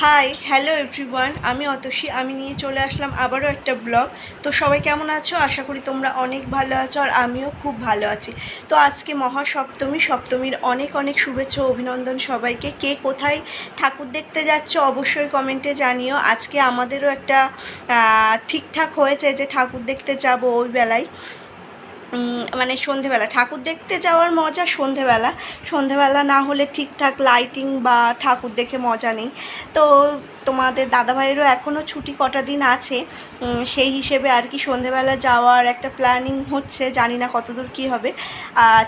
Hi hello everyone, আমি অতসী। আমি নিয়ে চলে আসলাম আবারও একটা ব্লগ। তো সবাই কেমন আছো? আশা করি তোমরা অনেক ভালো আছো, আর আমিও খুব ভালো আছি। তো আজকে মহাসপ্তমী, সপ্তমীর অনেক অনেক শুভেচ্ছা অভিনন্দন সবাইকে। কে কোথায় ঠাকুর দেখতে যাচ্ছ অবশ্যই কমেন্টে জানিও। আজকে আমাদেরও একটা ঠিকঠাক হয়েছে যে ঠাকুর দেখতে যাব ওই বেলায়, মানে সন্ধেবেলা। ঠাকুর দেখতে যাওয়ার মজা সন্ধেবেলা না হলে ঠিকঠাক লাইটিং বা ঠাকুর দেখে মজা নেই। তো তোমাদের দাদাভাইয়েরও এখনও ছুটি কটা দিন আছে, সেই হিসেবে আর কি সন্ধেবেলা যাওয়ার একটা প্ল্যানিং হচ্ছে। জানি না কতদূর কী হবে।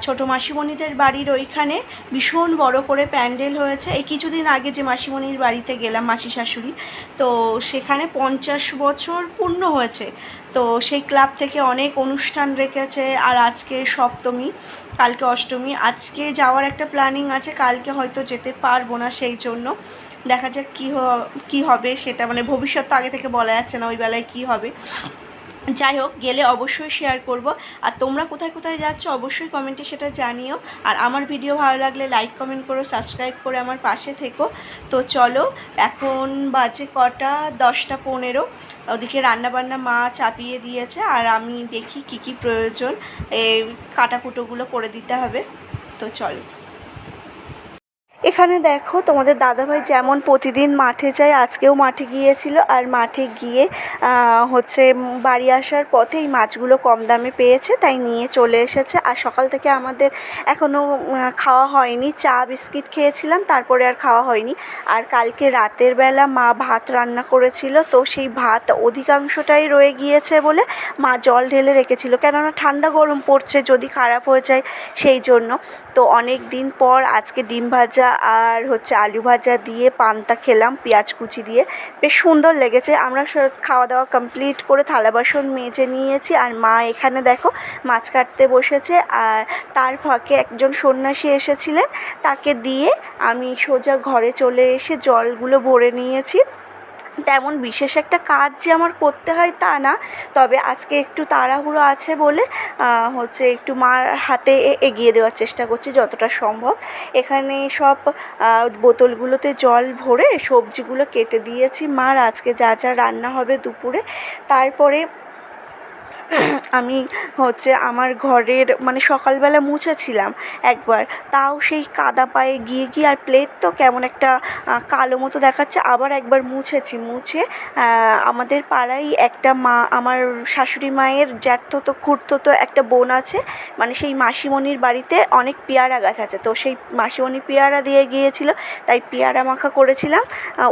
ছোটো মাসিমণিদের বাড়ির ওইখানে ভীষণ বড় করে প্যান্ডেল হয়েছে। এই কিছুদিন আগে যে মাসিমণির বাড়িতে গেলাম, মাসি শাশুড়ি, তো সেখানে 50 বছর পূর্ণ হয়েছে। তো সেই ক্লাব থেকে অনেক অনুষ্ঠান রেখেছে। আর আজকে সপ্তমী, কালকে অষ্টমী। আজকে যাওয়ার একটা প্ল্যানিং আছে, কালকে হয়তো যেতে পারবো না, সেই জন্য দেখা যাক কী হবে সেটা। মানে ভবিষ্যৎ তো আগে থেকে বলা যাচ্ছে না ওই বেলায় কী হবে। যাই হোক, গেলে অবশ্যই শেয়ার করব। আর তোমরা কোথায় কোথায় যাচ্ছ অবশ্যই কমেন্টে সেটা জানিও। আর আমার ভিডিও ভালো লাগলে লাইক কমেন্ট করো, সাবস্ক্রাইব করে আমার পাশে থেকো। তো চলো, এখন বাজে কটা, 10টা 15। ওদিকে রান্নাবান্না মা চাপিয়ে দিয়েছে, আর আমি দেখি কি কি প্রয়োজন, এই কাটাকুটোগুলো করে দিতে হবে। তো চলো। এখানে দেখো, তোমাদের দাদাভাই যেমন প্রতিদিন মাঠে যায়, আজকেও মাঠে গিয়েছিল। আর মাঠে গিয়ে বাড়ি আসার পথে এই মাছগুলো কম দামে পেয়েছে, তাই নিয়ে চলে এসেছে। আর সকাল থেকে আমাদের এখনও খাওয়া হয়নি, চা বিস্কিট খেয়েছিলাম, তারপরে আর খাওয়া হয়নি। আর কালকে রাতের বেলা মা ভাত রান্না করেছিল, তো সেই ভাত অধিকাংশটাই রয়ে গিয়েছে বলে মা জল ঢেলে রেখেছিল, কেননা ঠান্ডা গরম পড়ছে, যদি খারাপ হয়ে যায় সেই জন্য। তো অনেক দিন পর আজকে ডিম ভাজা আর আলু ভাজা দিয়ে পান্তা খেলাম, পেঁয়াজ কুচি দিয়ে, বেশ সুন্দর লেগেছে। আমরা খাওয়া দাওয়া কমপ্লিট করে থালা বাসন মেজে নিয়েছি। আর মা এখানে দেখো মাছ কাটতে বসেছে। আর তার ফাঁকে একজন সন্ন্যাসী এসেছিলেন, তাকে দিয়ে আমি সোজা ঘরে চলে এসে জলগুলো ভরে নিয়েছি। তেমন বিশেষ একটা কাজ যে আমার করতে হয় তা না, তবে আজকে একটু তাড়াহুড়ো আছে বলে একটু মার হাতে এগিয়ে দেওয়ার চেষ্টা করছি যতটা সম্ভব। এখানে সব বোতলগুলোতে জল ভরে সবজিগুলো কেটে দিয়েছি মার, আজকে যা যা রান্না হবে দুপুরে। তারপরে আমি আমার ঘরের সকালবেলা মুছেছিলাম একবার, তাও সেই কাদা পায়ে গিয়ে আর প্লেট তো কেমন একটা কালো মতো দেখাচ্ছে। আবার একবার মুছে আমাদের পাড়ায় একটা আমার শাশুড়ি মায়ের জ্যাঠতো খুড়তো একটা বোন আছে, সেই মাসিমণির বাড়িতে অনেক পেয়ারা গাছ আছে। তো সেই মাসিমণি পেয়ারা দিয়ে গিয়েছিল, তাই পেয়ারা মাখা করেছিলাম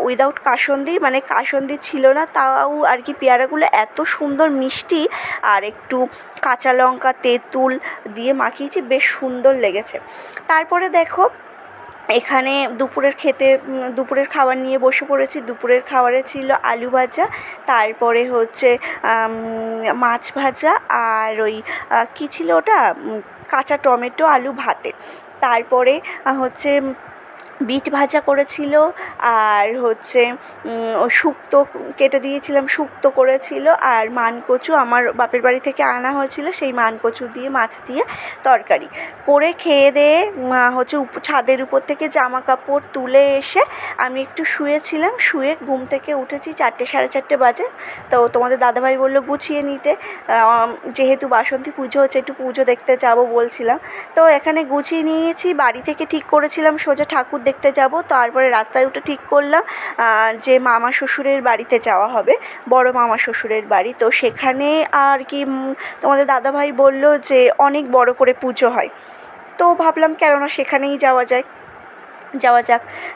উইদাউট কাসুন্দি। কাসুন্দি ছিল না, তাও আর কি পেয়ারাগুলো এত সুন্দর মিষ্টি, আর একটু কাঁচা লঙ্কা তেঁতুল দিয়ে মাখিয়েছি, বেশ সুন্দর লেগেছে। তারপরে দেখো, এখানে দুপুরের খাবার নিয়ে বসে পড়েছি। দুপুরের খাবারে ছিল আলু ভাজা, তারপরে মাছ ভাজা, আর ওই কী ছিল ওটা, কাঁচা টমেটো আলু ভাতে। তারপরে বিট ভাজা করেছিল, আর শুক্তো কেটে দিয়েছিলাম, শুক্তো করেছিল। আর মানকচু আমার বাপের বাড়ি থেকে আনা হয়েছিল, সেই মানকচু দিয়ে মাছ দিয়ে তরকারি করে খেয়ে দিয়ে ছাদের উপর থেকে জামা কাপড় তুলে এসে আমি একটু শুয়েছিলাম। শুয়ে ঘুম থেকে উঠেছি 4টে 4:30 বাজে। তো তোমাদের দাদাভাই বললো গুছিয়ে নিতে, যেহেতু বাসন্তী পুজো হচ্ছে, একটু পুজো দেখতে যাব বলছিলাম। তো এখানে গুছিয়ে নিয়েছি। বাড়ি থেকে ঠিক করেছিলাম সোজা ঠাকুর দেখতে যাব, তারপরে রাস্তায় উঠে ঠিক করলাম যে মামা শ্বশুরের বাড়িতে যাওয়া হবে, বড় মামা শ্বশুরের বাড়ি। তো সেখানে আর কি তোমাদের দাদাভাই বলল যে অনেক বড় করে পুজো হয়, তো ভাবলাম কেননা সেখানেই যাওয়া যাক।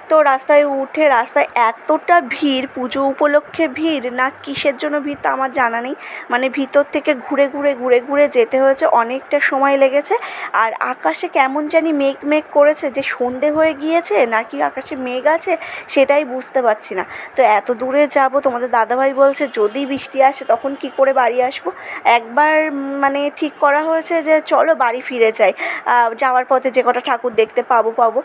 তো রাস্তায় এতটা ভিড়, পুজো উপলক্ষে ভিড় না কিসের জন্য ভিড় তা আমার জানা নেই। ভিতর থেকে ঘুরে ঘুরে যেতে হয়েছে, অনেকটা সময় লেগেছে। আর আকাশে কেমন জানি মেঘ করেছে, যে সন্ধে হয়ে গিয়েছে নাকি আকাশে মেঘ আছে সেটাই বুঝতে পারছি না। তো এত দূরে যাব, তোমাদের দাদাভাই বলছে যদি বৃষ্টি আসে তখন কি করে বাড়ি আসবো। একবার ঠিক করা হয়েছে যে চলো বাড়ি ফিরে যাই, যাওয়ার পথে যে কটা ঠাকুর দেখতে পাবো।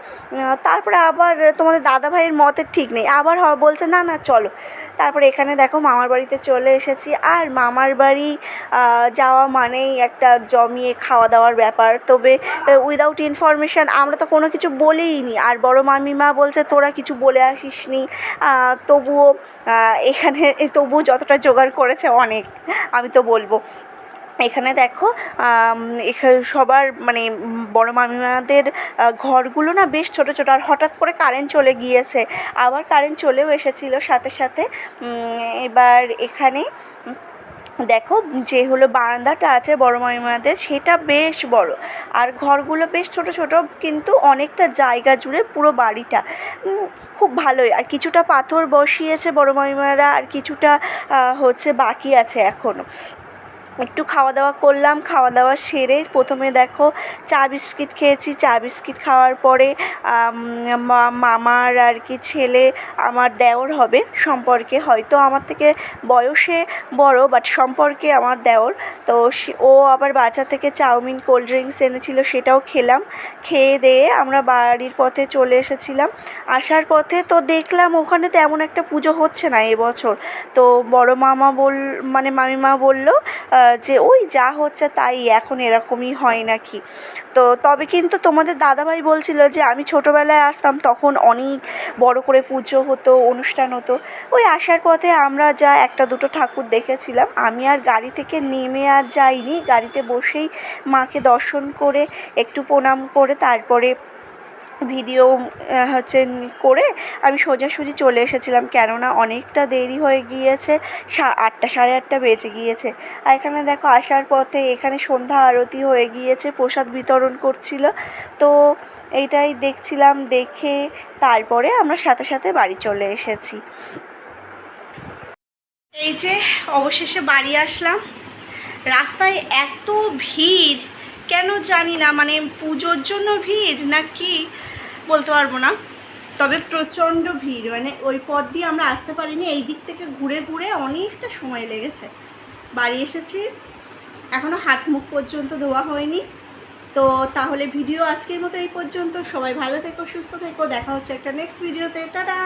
তারপরে আবার তোমাদের দাদাভাইয়ের মতের ঠিক নেই, আবার বলছে না না চলো। তারপরে এখানে দেখো মামার বাড়িতে চলে এসেছি। আর মামার বাড়ি যাওয়া মানেই একটা জমিয়ে খাওয়া দাওয়ার ব্যাপার। তবে উইদাউট ইনফরমেশান আমরা তো কোনো কিছু বলেইনি। আর বড় মামিমা বলছে তোরা কিছু বলে আসিসনি, তবুও এখানে তবুও যতটা জোগাড় করেছে অনেক, আমি তো বলবো। এখানে দেখো সবার মানে বড় মামিমাদের ঘরগুলো না বেশ ছোটো ছোটো, আর হঠাৎ করে কারেন্ট চলে গিয়েছে, আবার কারেন্ট চলেও এসেছিলো সাথে সাথে। এবার এখানে দেখো যে হলো বারান্দাটা আছে বড় মামিমাদের, সেটা বেশ বড়, আর ঘরগুলো বেশ ছোটো ছোটো, কিন্তু অনেকটা জায়গা জুড়ে পুরো বাড়িটা খুব ভালোই। আর কিছুটা পাথর বসিয়েছে বড় মামিমারা, আর কিছুটা হচ্ছে বাকি আছে এখনও। একটু খাওয়া দাওয়া করলাম, খাওয়া দাওয়া সেরে প্রথমে দেখো চা বিস্কিট খেয়েছি। চা বিস্কিট খাওয়ার পরে মামার আর কি ছেলে, আমার দেওর হবে সম্পর্কে, হয়তো আমার থেকে বয়সে বড় বাট সম্পর্কে আমার দেওর। তো ও আবার বাজার থেকে চাউমিন কোল্ড ড্রিঙ্কস এনেছিল, সেটাও খেলাম। খেয়ে দিয়ে আমরা বাড়ির পথে চলে এসেছিলাম। আসার পথে তো দেখলাম ওখানে তেমন একটা পুজো হচ্ছে না এবছর। তো বড় মামা মানে মামিমা বলল যে ওই যা হচ্ছে তাই, এখন এরকমই হয় নাকি। তো তবে কিন্তু তোমাদের দাদাভাই বলছিল যে আমি ছোটোবেলায় আসতাম তখন অনেক বড় করে পুজো হতো, অনুষ্ঠান হতো। ওই আসার পথে আমরা যা একটা দুটো ঠাকুর দেখেছিলাম, আমি আর গাড়ি থেকে নেমে আর যাইনি, গাড়িতে বসেই মাকে দর্শন করে একটু প্রণাম করে তারপরে ভিডিও হচ্ছে করে আমি সোজাসুজি চলে এসেছিলাম, কেননা অনেকটা দেরি হয়ে গিয়েছে, 8টা 8:30 বেজে গিয়েছে। আর এখানে দেখো আসার পথে এখানে সন্ধ্যা আরতি হয়ে গিয়েছে, প্রসাদ বিতরণ করছিল, তো এইটাই দেখছিলাম। দেখে তারপরে আমরা সাথে সাথে বাড়ি চলে এসেছি। এই যে অবশেষে বাড়ি আসলাম। রাস্তায় এত ভিড় কেন জানি না, মানে পুজোর জন্য ভিড় না কি বলতে পারবো না, তবে প্রচণ্ড ভিড়, মানে ওই পথ দিয়ে আমরা আসতে পারিনি, এই দিক থেকে ঘুরে ঘুরে অনেকটা সময় লেগেছে। বাড়ি এসেছি, এখনও হাত মুখ পর্যন্ত ধোয়া হয়নি। তো তাহলে ভিডিও আজকের মতো এই পর্যন্ত। সবাই ভালো থেকো, সুস্থ থেকো, দেখা হচ্ছে একটা নেক্সট ভিডিওতে। টাটা।